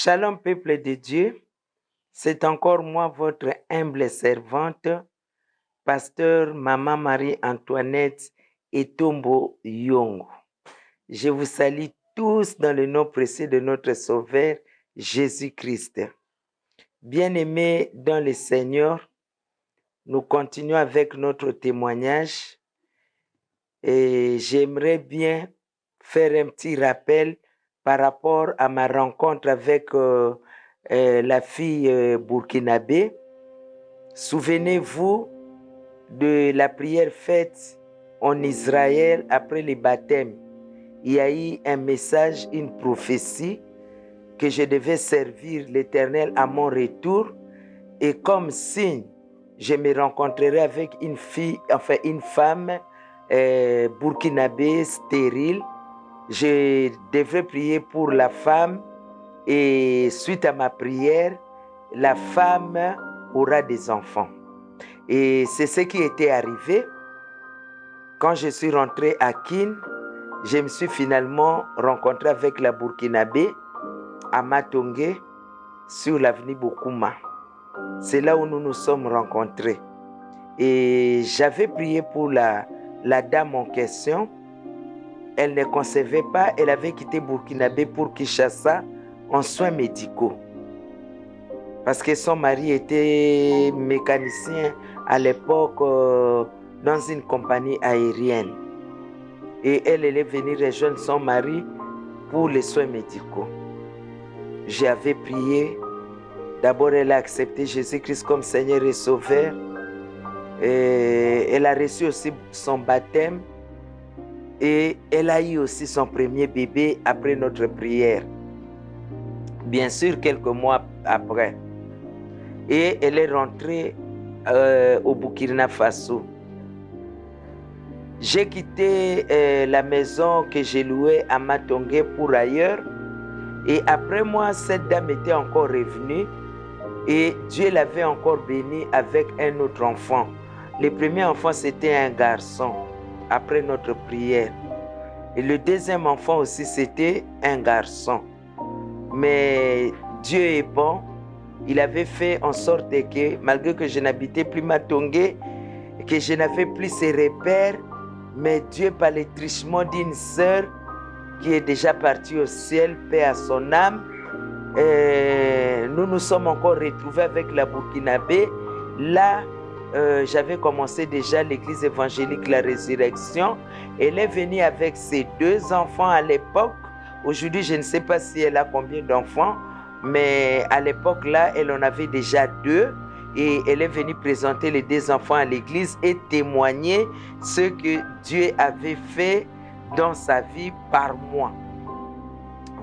Shalom peuple de Dieu, c'est encore moi votre humble servante, pasteur Maman Marie-Antoinette Etombo Yongo. Je vous salue tous dans le nom précieux de notre Sauveur Jésus-Christ. Bien-aimés dans le Seigneur, nous continuons avec notre témoignage et j'aimerais bien faire un petit rappel par rapport à ma rencontre avec la fille burkinabé. Souvenez-vous de la prière faite en Israël après le baptême. Il y a eu un message, une prophétie que je devais servir l'Éternel à mon retour et comme signe, je me rencontrerai avec une femme burkinabé stérile. Je devrais prier pour la femme et suite à ma prière, la femme aura des enfants. Et c'est ce qui était arrivé. Quand je suis rentré à Kin, je me suis finalement rencontré avec la burkinabé à Matongé sur l'avenue Bokuma. C'est là où nous nous sommes rencontrés. Et j'avais prié pour la dame en question. Elle ne concevait pas, elle avait quitté Burkinabé pour Kinshasa en soins médicaux. Parce que son mari était mécanicien à l'époque dans une compagnie aérienne. Et elle est venue rejoindre son mari pour les soins médicaux. J'avais prié. D'abord, elle a accepté Jésus-Christ comme Seigneur et Sauveur. Et elle a reçu aussi son baptême. Et elle a eu aussi son premier bébé après notre prière. Bien sûr, quelques mois après. Et elle est rentrée au Burkina Faso. J'ai quitté la maison que j'ai louée à Matongé pour ailleurs. Et après moi, cette dame était encore revenue. Et Dieu l'avait encore bénie avec un autre enfant. Le premier enfant, c'était un garçon. Après notre prière. Et le deuxième enfant aussi, c'était un garçon. Mais Dieu est bon. Il avait fait en sorte que, malgré que je n'habitais plus Matongé, que je n'avais plus ses repères, mais Dieu, par le truchement d'une sœur qui est déjà partie au ciel, paix à son âme, nous nous sommes encore retrouvés avec la burkinabé. Là, j'avais commencé déjà l'église évangélique La Résurrection. Elle est venue avec ses 2 enfants à l'époque. Aujourd'hui, je ne sais pas si elle a combien d'enfants, mais à l'époque là, elle en avait déjà 2. Et elle est venue présenter les 2 enfants à l'église et témoigner ce que Dieu avait fait dans sa vie par moi.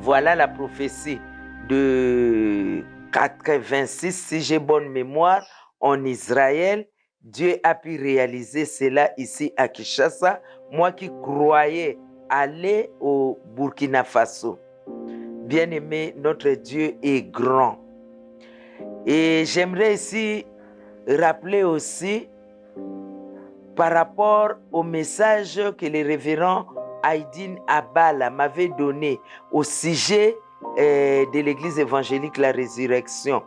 Voilà la prophétie de 86, si j'ai bonne mémoire, en Israël. Dieu a pu réaliser cela ici à Kinshasa. Moi qui croyais aller au Burkina Faso. Bien-aimé, notre Dieu est grand. Et j'aimerais ici rappeler aussi par rapport au message que le révérend Aïdine Abala m'avait donné au sujet de l'église évangélique La Résurrection.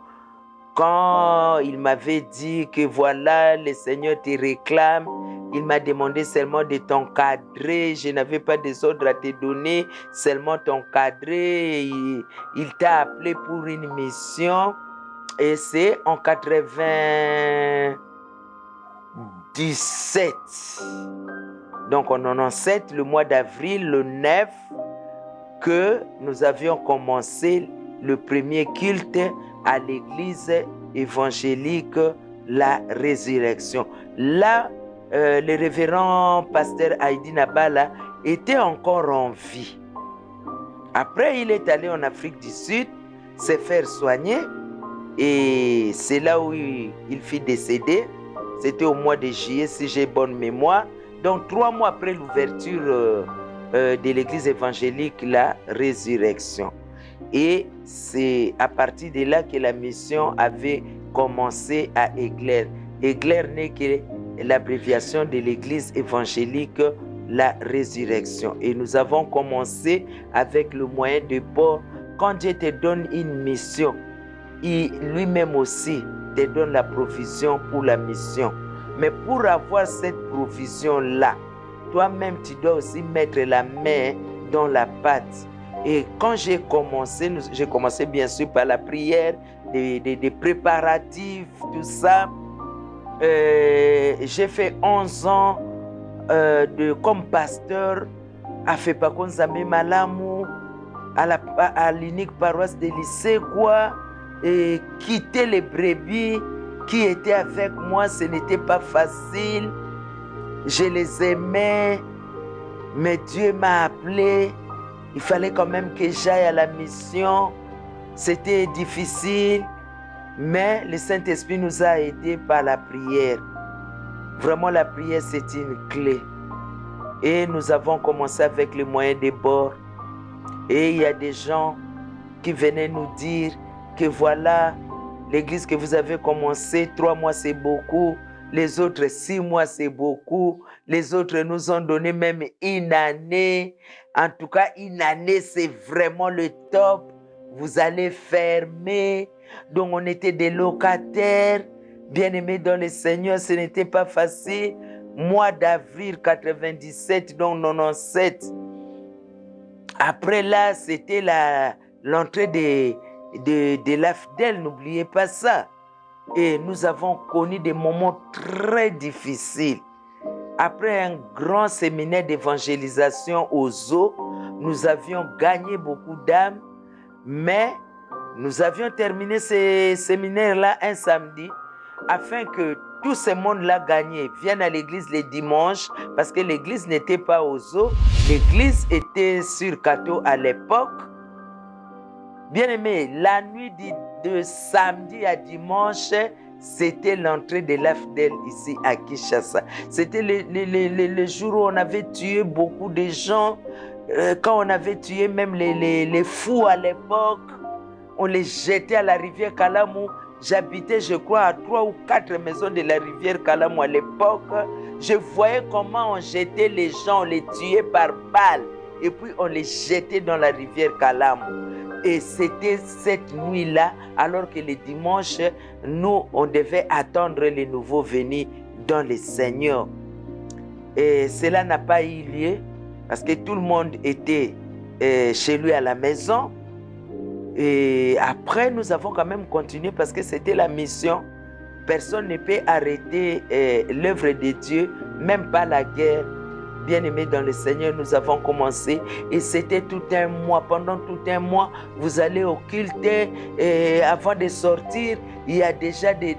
Quand il m'avait dit que voilà, le Seigneur te réclame, il m'a demandé seulement de t'encadrer. Je n'avais pas des ordres à te donner, seulement t'encadrer. Il t'a appelé pour une mission. Et c'est en 97. Donc en 97, le mois d'avril, le 9, que nous avions commencé le premier culte à l'église évangélique La Résurrection. Là, le révérend pasteur Aïdine Abala était encore en vie. Après, il est allé en Afrique du Sud se faire soigner et c'est là où il fut décédé. C'était au mois de juillet, si j'ai bonne mémoire. Donc 3 mois après l'ouverture de l'église évangélique La Résurrection. Et c'est à partir de là que la mission avait commencé à Egler. Egler n'est que l'abréviation de l'église évangélique La Résurrection. Et nous avons commencé avec le moyen de port quand Dieu te donne une mission, lui-même aussi te donne la provision pour la mission. Mais pour avoir cette provision-là, toi-même, tu dois aussi mettre la main dans la pâte. Et quand j'ai commencé bien sûr par la prière, des préparatifs, tout ça. J'ai fait 11 ans comme pasteur à Fepakonzambe Malamu, à l'unique paroisse de lycée, quoi. Et quitter les brebis qui étaient avec moi, ce n'était pas facile. Je les aimais, mais Dieu m'a appelé. Il fallait quand même que j'aille à la mission. C'était difficile, mais le Saint-Esprit nous a aidés par la prière. Vraiment, la prière, c'est une clé. Et nous avons commencé avec les moyens de bord. Et il y a des gens qui venaient nous dire que voilà, l'église que vous avez commencé, 3 mois c'est beaucoup, les autres 6 mois c'est beaucoup, les autres nous ont donné même 1 année. En tout cas, 1 année c'est vraiment le top. Vous allez fermer. Donc on était des locataires, bien-aimés dans le Seigneur, ce n'était pas facile. Mois d'avril 97, donc 97. Après là, c'était l'entrée de l'AFDEL, n'oubliez pas ça. Et nous avons connu des moments très difficiles. Après un grand séminaire d'évangélisation aux eaux, nous avions gagné beaucoup d'âmes, mais nous avions terminé ce séminaire-là un samedi afin que tout ce monde-là gagné vienne à l'église les dimanches, parce que l'église n'était pas aux eaux, l'église était sur Kato à l'époque. Bien aimé, la nuit de samedi à dimanche, c'était l'entrée de l'AFDEL ici à Kinshasa. C'était le jour où on avait tué beaucoup de gens, quand on avait tué même les fous à l'époque, on les jetait à la rivière Kalamu. J'habitais, je crois, à 3 ou 4 maisons de la rivière Kalamu à l'époque. Je voyais comment on jetait les gens, on les tuait par balles. Et puis on les jetait dans la rivière Kalamu. Et c'était cette nuit-là, alors que le dimanche, nous, on devait attendre les nouveaux venus dans le Seigneur. Et cela n'a pas eu lieu, parce que tout le monde était chez lui à la maison. Et après, nous avons quand même continué parce que c'était la mission. Personne ne peut arrêter l'œuvre de Dieu, même pas la guerre. Bien-aimés dans le Seigneur, nous avons commencé et c'était tout un mois. Pendant tout un mois, vous allez au culte et avant de sortir, il y a déjà des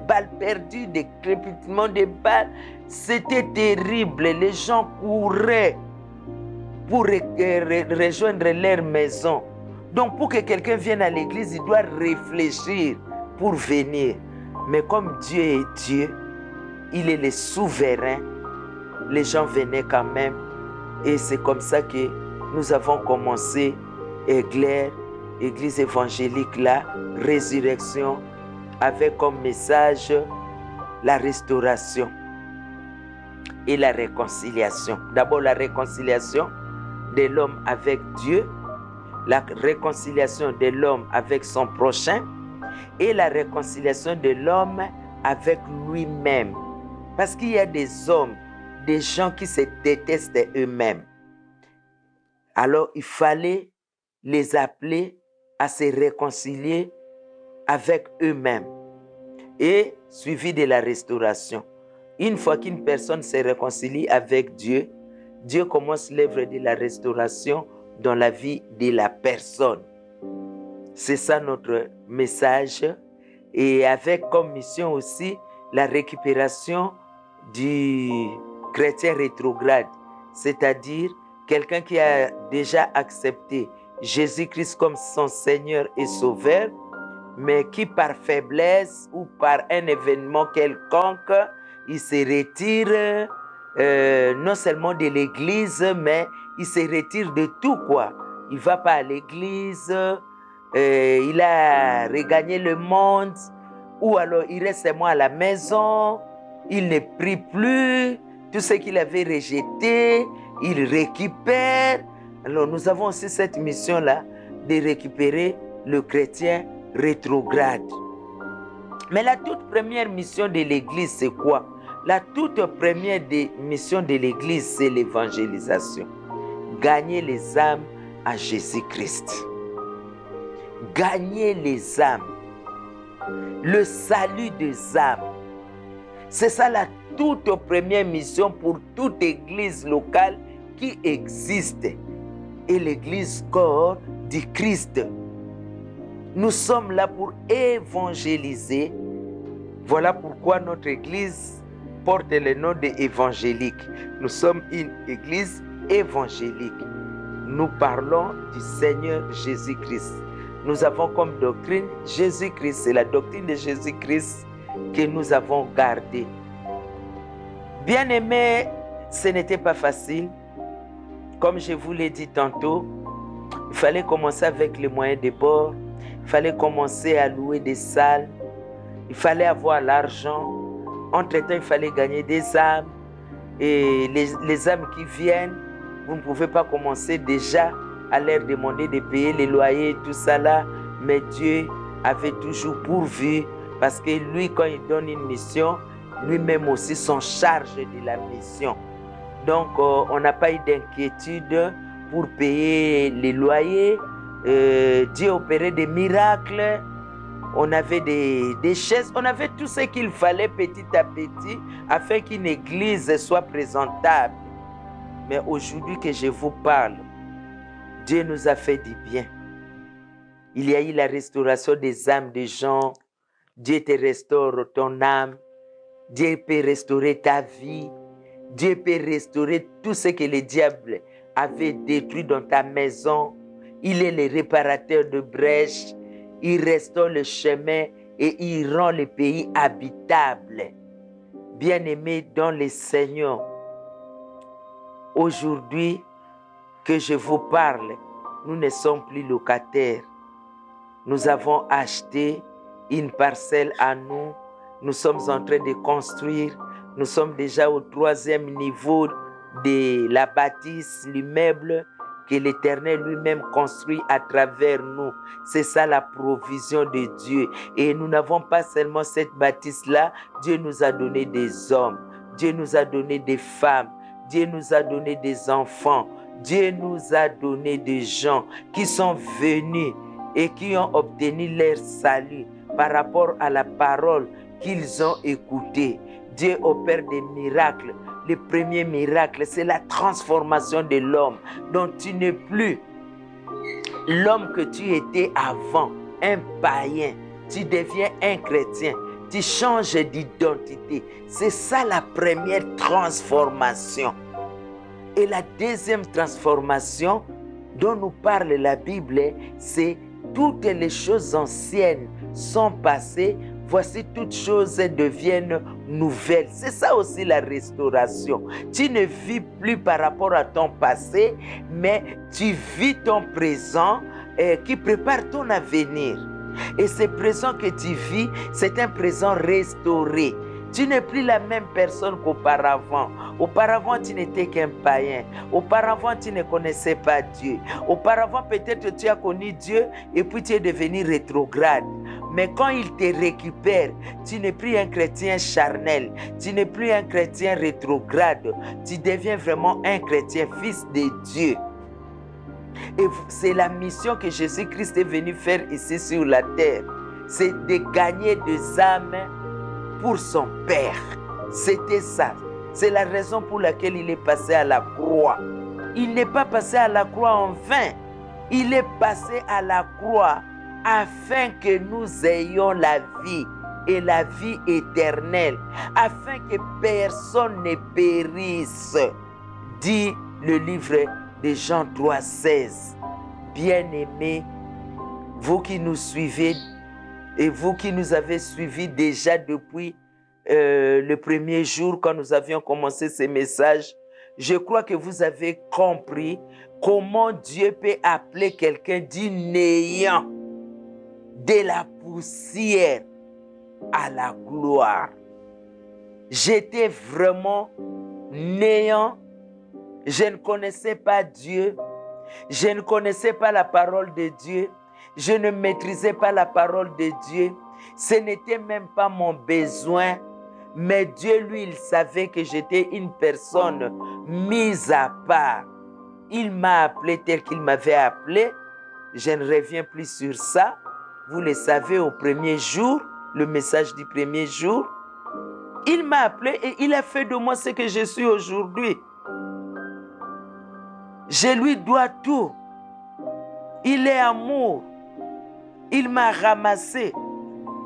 balles perdues, des crépitements de balles. C'était terrible. Les gens couraient pour rejoindre leur maison. Donc, pour que quelqu'un vienne à l'église, il doit réfléchir pour venir. Mais comme Dieu est Dieu, il est le souverain, les gens venaient quand même. Et c'est comme ça que nous avons commencé Église évangélique, la résurrection, avec comme message la restauration et la réconciliation. D'abord, la réconciliation de l'homme avec Dieu, la réconciliation de l'homme avec son prochain et la réconciliation de l'homme avec lui-même. Parce qu'il y a des hommes, des gens qui se détestent eux-mêmes. Alors, il fallait les appeler à se réconcilier avec eux-mêmes et suivi de la restauration. Une fois qu'une personne se réconcilie avec Dieu, Dieu commence l'œuvre de la restauration dans la vie de la personne. C'est ça notre message. Et avec comme mission aussi la récupération du chrétien rétrograde, c'est-à-dire quelqu'un qui a déjà accepté Jésus-Christ comme son Seigneur et Sauveur, mais qui par faiblesse ou par un événement quelconque, il se retire non seulement de l'église, mais il se retire de tout, quoi. Il ne va pas à l'église, il a regagné le monde, ou alors il reste seulement à la maison, il ne prie plus, tout ce qu'il avait rejeté, il récupère. Alors nous avons aussi cette mission-là de récupérer le chrétien rétrograde. Mais la toute première mission de l'Église, c'est quoi? La toute première mission de l'Église, c'est l'évangélisation. Gagner les âmes à Jésus-Christ. Gagner les âmes. Le salut des âmes. C'est ça la toute première mission pour toute église locale qui existe. Et l'église corps du Christ. Nous sommes là pour évangéliser. Voilà pourquoi notre église porte le nom d'évangélique. Nous sommes une église évangélique. Nous parlons du Seigneur Jésus-Christ. Nous avons comme doctrine Jésus-Christ. C'est la doctrine de Jésus-Christ que nous avons gardée. Bien-aimés, ce n'était pas facile. Comme je vous l'ai dit tantôt, il fallait commencer avec les moyens de bord. Il fallait commencer à louer des salles. Il fallait avoir l'argent. Entre-temps, il fallait gagner des âmes. Et les âmes qui viennent, vous ne pouvez pas commencer déjà à leur demander de payer les loyers et tout ça là. Mais Dieu avait toujours pourvu parce que lui, quand il donne une mission, lui-même aussi s'en charge de la mission. Donc, on n'a pas eu d'inquiétude pour payer les loyers. Dieu opérait des miracles. On avait des chaises. On avait tout ce qu'il fallait petit à petit afin qu'une église soit présentable. Mais aujourd'hui que je vous parle, Dieu nous a fait du bien. Il y a eu la restauration des âmes des gens. Dieu te restaure ton âme. Dieu peut restaurer ta vie. Dieu peut restaurer tout ce que le diable avait détruit dans ta maison. Il est le réparateur de brèches. Il restaure le chemin et il rend le pays habitable. Bien-aimés dans le Seigneur, aujourd'hui que je vous parle, nous ne sommes plus locataires. Nous avons acheté une parcelle à nous. Nous sommes en train de construire. Nous sommes déjà au 3e niveau de la bâtisse, l'immeuble que l'Éternel lui-même construit à travers nous. C'est ça la provision de Dieu. Et nous n'avons pas seulement cette bâtisse-là. Dieu nous a donné des hommes. Dieu nous a donné des femmes. Dieu nous a donné des enfants. Dieu nous a donné des gens qui sont venus et qui ont obtenu leur salut par rapport à la parole qu'ils ont écoutée. Dieu opère des miracles. Le premier miracle, c'est la transformation de l'homme. Donc tu n'es plus l'homme que tu étais avant, un païen. Tu deviens un chrétien. Tu changes d'identité. C'est ça la première transformation. Et la deuxième transformation dont nous parle la Bible, c'est toutes les choses anciennes sont passées. Voici toutes choses deviennent nouvelles. C'est ça aussi la restauration. Tu ne vis plus par rapport à ton passé, mais tu vis ton présent qui prépare ton avenir. Et ce présent que tu vis, c'est un présent restauré. Tu n'es plus la même personne qu'auparavant. Auparavant, tu n'étais qu'un païen. Auparavant, tu ne connaissais pas Dieu. Auparavant, peut-être tu as connu Dieu et puis tu es devenu rétrograde. Mais quand il te récupère, tu n'es plus un chrétien charnel. Tu n'es plus un chrétien rétrograde. Tu deviens vraiment un chrétien, fils de Dieu. Et c'est la mission que Jésus-Christ est venu faire ici sur la terre. C'est de gagner des âmes pour son Père. C'était ça. C'est la raison pour laquelle il est passé à la croix. Il n'est pas passé à la croix en vain. Il est passé à la croix afin que nous ayons la vie et la vie éternelle, afin que personne ne périsse, dit le livre de Jean 3,16. Bien-aimés, vous qui nous suivez et vous qui nous avez suivis déjà depuis le premier jour quand nous avions commencé ces messages, je crois que vous avez compris comment Dieu peut appeler quelqu'un du néant, de la poussière à la gloire. J'étais vraiment néant. Je ne connaissais pas Dieu. Je ne connaissais pas la parole de Dieu. Je ne maîtrisais pas la parole de Dieu. Ce n'était même pas mon besoin. Mais Dieu, lui, il savait que j'étais une personne mise à part. Il m'a appelé tel qu'il m'avait appelé. Je ne reviens plus sur ça. Vous le savez, au premier jour, le message du premier jour, il m'a appelé et il a fait de moi ce que je suis aujourd'hui. Je lui dois tout. Il est amour. Il m'a ramassé.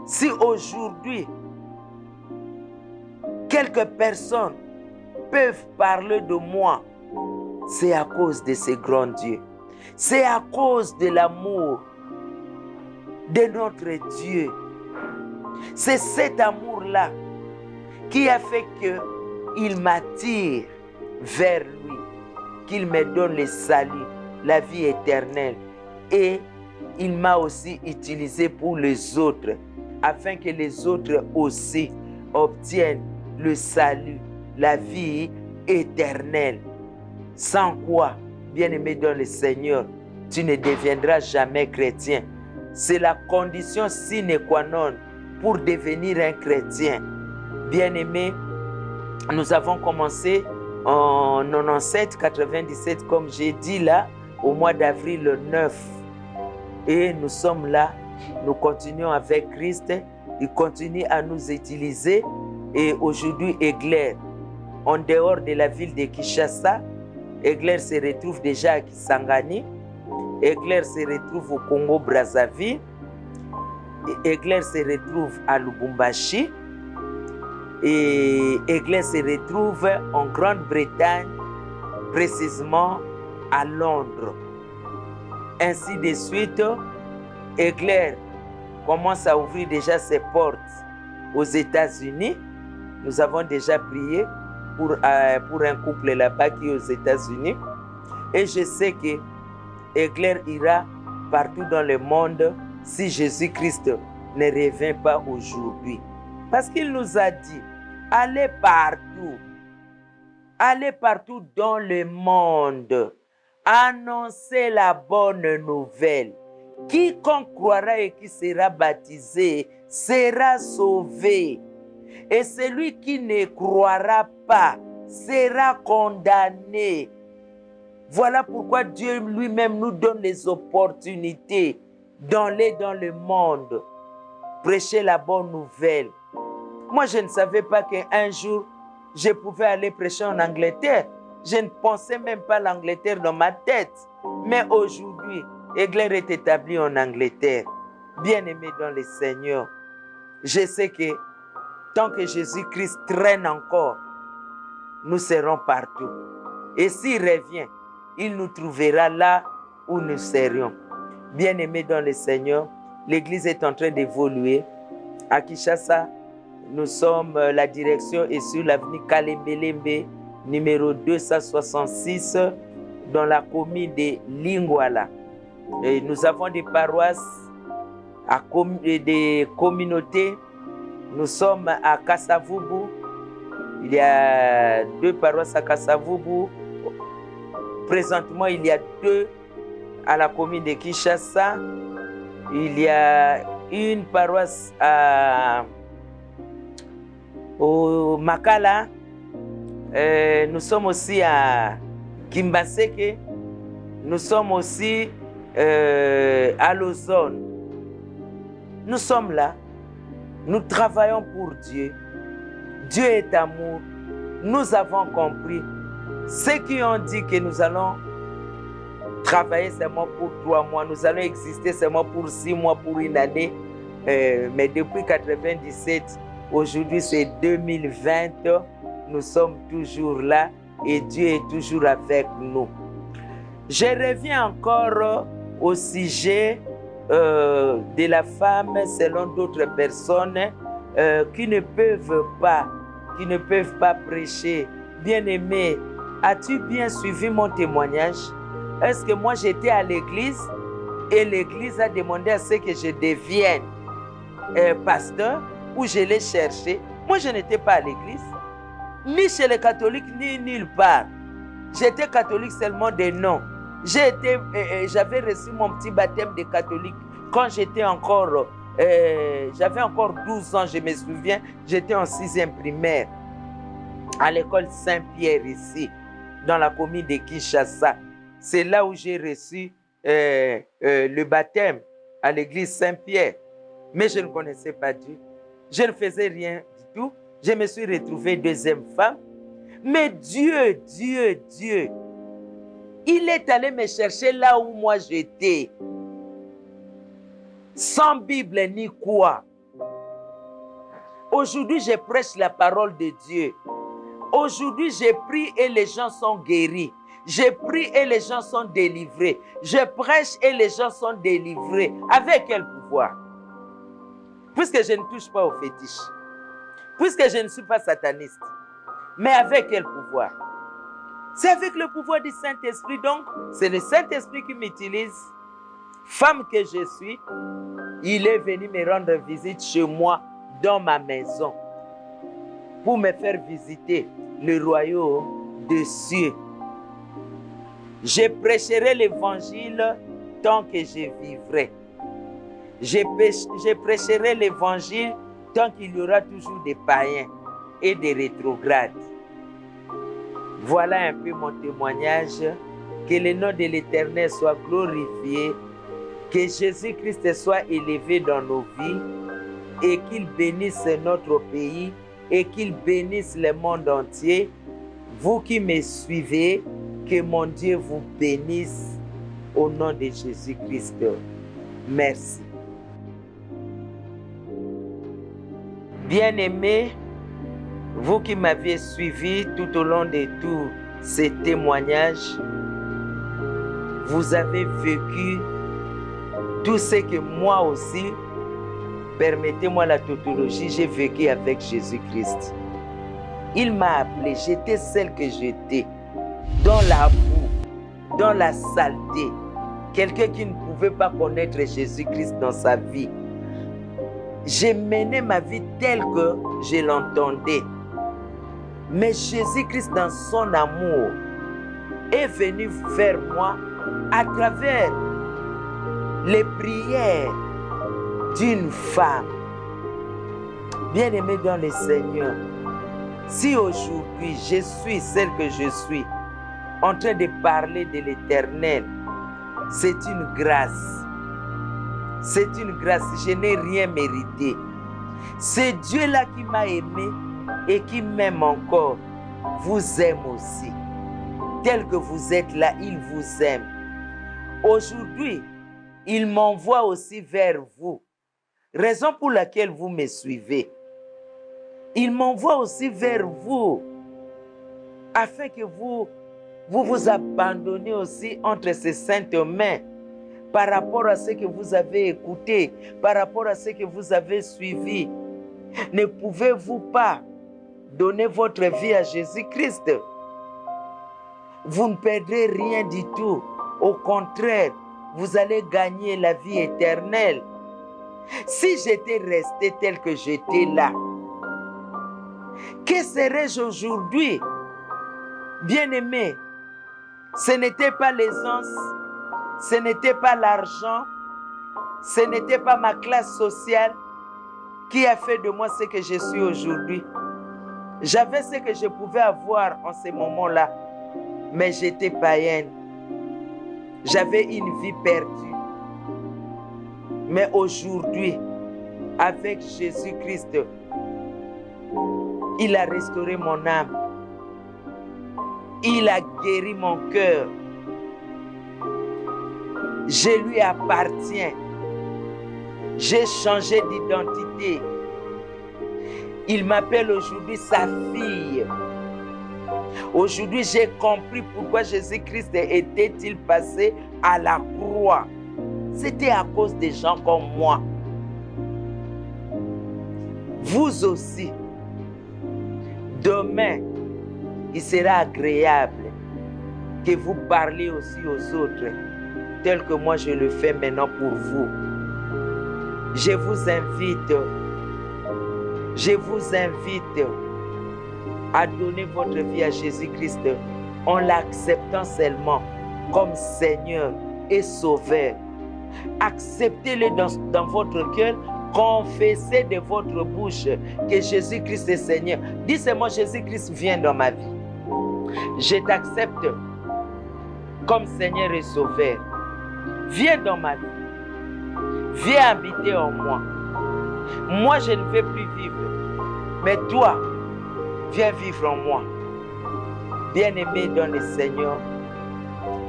Si aujourd'hui, quelques personnes peuvent parler de moi, c'est à cause de ce grand Dieu. C'est à cause de l'amour de notre Dieu. C'est cet amour-là qui a fait qu'il m'attire vers lui, qu'il me donne le salut, la vie éternelle. Et il m'a aussi utilisé pour les autres, afin que les autres aussi obtiennent le salut, la vie éternelle. Sans quoi, bien-aimé dans le Seigneur, tu ne deviendras jamais chrétien. C'est la condition sine qua non pour devenir un chrétien. Bien-aimé, nous avons commencé en 97-97, comme j'ai dit là, au mois d'avril le 9. Et nous sommes là, nous continuons avec Christ, il continue à nous utiliser. Et aujourd'hui, Egler, en dehors de la ville de Kinshasa, Egler se retrouve déjà à Kisangani, Egler se retrouve au Congo-Brazzaville, Egler se retrouve à Lubumbashi, et Egler se retrouve en Grande-Bretagne, précisément à Londres. Ainsi de suite, Egler commence à ouvrir déjà ses portes aux États-Unis. Nous avons déjà prié pour un couple là-bas qui est aux États-Unis. Et je sais que Egler ira partout dans le monde si Jésus-Christ ne revient pas aujourd'hui. Parce qu'il nous a dit, allez partout dans le monde, annoncez la bonne nouvelle. Quiconque croira et qui sera baptisé sera sauvé. Et celui qui ne croira pas sera condamné. Voilà pourquoi Dieu lui-même nous donne les opportunités d'aller dans le monde, prêcher la bonne nouvelle. Moi, je ne savais pas qu'un jour, je pouvais aller prêcher en Angleterre. Je ne pensais même pas l'Angleterre dans ma tête. Mais aujourd'hui, Egler est établi en Angleterre. Bien-aimé dans le Seigneur, je sais que tant que Jésus-Christ traîne encore, nous serons partout. Et s'il revient, il nous trouvera là où nous serions. Bien-aimés dans le Seigneur, l'Église est en train d'évoluer. À Kinshasa, nous sommes, la direction est sur l'avenue Kalembelembe, numéro 266, dans la commune de Lingwala. Et nous avons des paroisses, des communautés. Nous sommes à Kasavubu. Il y a 2 paroisses à Kasavubu. Présentement, il y a 2 à la commune de Kinshasa. Il y a une paroisse au Makala. Nous sommes aussi à Kimbaseke. Nous sommes aussi à Lausanne. Nous sommes là. Nous travaillons pour Dieu. Dieu est amour. Nous avons compris. Ceux qui ont dit que nous allons travailler seulement pour 3 mois, nous allons exister seulement pour 6 mois, pour une année. Mais depuis 1997, aujourd'hui c'est 2020, nous sommes toujours là et Dieu est toujours avec nous. Je reviens encore au sujet de la femme selon d'autres personnes qui ne peuvent pas prêcher. Bien-aimé, as-tu bien suivi mon témoignage? Est-ce que moi j'étais à l'église et l'église a demandé à ce que je devienne pasteur ou je l'ai cherché? Moi je n'étais pas à l'église, ni chez les catholiques, ni nulle part. J'étais catholique seulement de nom. J'avais reçu mon petit baptême de catholique quand j'étais encore, j'avais encore 12 ans, je me souviens, j'étais en 6e primaire à l'école Saint-Pierre ici, dans la commune de Kinshasa. C'est là où j'ai reçu le baptême à l'église Saint-Pierre. Mais je ne connaissais pas Dieu. Je ne faisais rien du tout. Je me suis retrouvée 2e femme. Mais Dieu, il est allé me chercher là où moi j'étais. Sans Bible ni quoi. Aujourd'hui, je prêche la parole de Dieu. Aujourd'hui, j'ai prie et les gens sont guéris. Je prie et les gens sont délivrés. Je prêche et les gens sont délivrés. Avec quel pouvoir? Puisque je ne touche pas aux fétiches. Puisque je ne suis pas sataniste. Mais avec quel pouvoir? C'est avec le pouvoir du Saint-Esprit. Donc, c'est le Saint-Esprit qui m'utilise. Femme que je suis, il est venu me rendre visite chez moi, dans ma maison, pour me faire visiter le royaume des cieux. Je prêcherai l'évangile tant que je vivrai. Je prêcherai l'évangile tant qu'il y aura toujours des païens et des rétrogrades. Voilà un peu mon témoignage. Que le nom de l'Éternel soit glorifié. Que Jésus-Christ soit élevé dans nos vies et qu'il bénisse notre pays et qu'il bénisse le monde entier. Vous qui me suivez, que mon Dieu vous bénisse au nom de Jésus-Christ. Merci. Bien-aimés, vous qui m'aviez suivi tout au long de tous ces témoignages, vous avez vécu tout ce que moi aussi, permettez-moi la tautologie, j'ai vécu avec Jésus-Christ. Il m'a appelé, j'étais celle que j'étais, dans la boue, dans la saleté. Quelqu'un qui ne pouvait pas connaître Jésus-Christ dans sa vie. J'ai mené ma vie telle que je l'entendais. Mais Jésus-Christ, dans son amour, est venu vers moi à travers les prières d'une femme. Bien-aimée dans le Seigneur, si aujourd'hui je suis celle que je suis, en train de parler de l'Éternel, c'est une grâce. C'est une grâce, je n'ai rien mérité. C'est Dieu-là qui m'a aimé et qui m'aime encore. Vous aime aussi. Tel que vous êtes là, il vous aime. Aujourd'hui, il m'envoie aussi vers vous. Raison pour laquelle vous me suivez. Il m'envoie aussi vers vous. Afin que vous vous abandonnez aussi entre ses saintes mains. Par rapport à ce que vous avez écouté, par rapport à ce que vous avez suivi. Ne pouvez-vous pas donner votre vie à Jésus-Christ? Vous ne perdrez rien du tout. Au contraire, vous allez gagner la vie éternelle. Si j'étais resté tel que j'étais là, que serais-je aujourd'hui? Bien-aimé, ce n'était pas l'aisance, ce n'était pas l'argent, ce n'était pas ma classe sociale qui a fait de moi ce que je suis aujourd'hui. J'avais ce que je pouvais avoir en ce moment-là, mais j'étais païenne. J'avais une vie perdue. Mais aujourd'hui, avec Jésus-Christ, il a restauré mon âme. Il a guéri mon cœur. Je lui appartiens. J'ai changé d'identité. Il m'appelle aujourd'hui sa fille. Aujourd'hui, j'ai compris pourquoi Jésus-Christ était-il passé à la croix. C'était à cause des gens comme moi. Vous aussi, demain, il sera agréable que vous parliez aussi aux autres, tel que moi je le fais maintenant pour vous. Je vous invite à donner votre vie à Jésus-Christ en l'acceptant seulement comme Seigneur et Sauveur. Acceptez-le dans votre cœur. Confessez de votre bouche que Jésus-Christ est Seigneur. Dis seulement, Jésus-Christ vient dans ma vie. Je t'accepte comme Seigneur et Sauveur. Viens dans ma vie. Viens habiter en moi. Moi, je ne veux plus vivre. Mais toi, viens vivre en moi. Bien-aimé dans le Seigneur,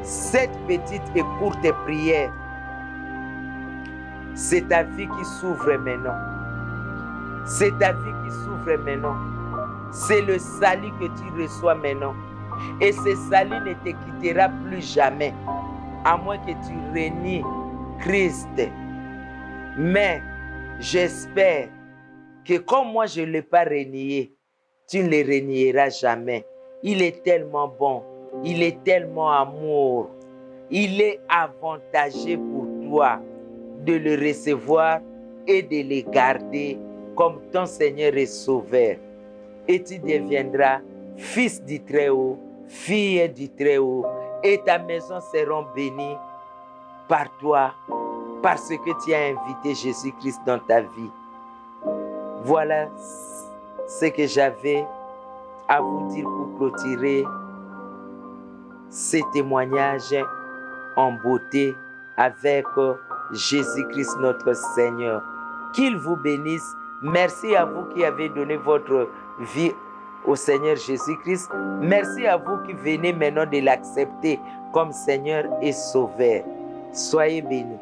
cette petite et courte prière, c'est ta vie qui s'ouvre maintenant. C'est ta vie qui s'ouvre maintenant. C'est le salut que tu reçois maintenant. Et ce salut ne te quittera plus jamais, à moins que tu renies Christ. Mais j'espère que comme moi je ne l'ai pas renié, tu ne le renieras jamais. Il est tellement bon, il est tellement amour, il est avantageux pour toi de le recevoir et de le garder comme ton Seigneur et Sauveur. Et tu deviendras fils du Très-Haut, fille du Très-Haut, et ta maison sera bénie par toi, parce que tu as invité Jésus-Christ dans ta vie. Voilà ce que j'avais à vous dire pour clôturer ces témoignages en beauté avec Jésus-Christ notre Seigneur. Qu'il vous bénisse. Merci à vous qui avez donné votre vie au Seigneur Jésus-Christ. Merci à vous qui venez maintenant de l'accepter comme Seigneur et Sauveur. Soyez bénis.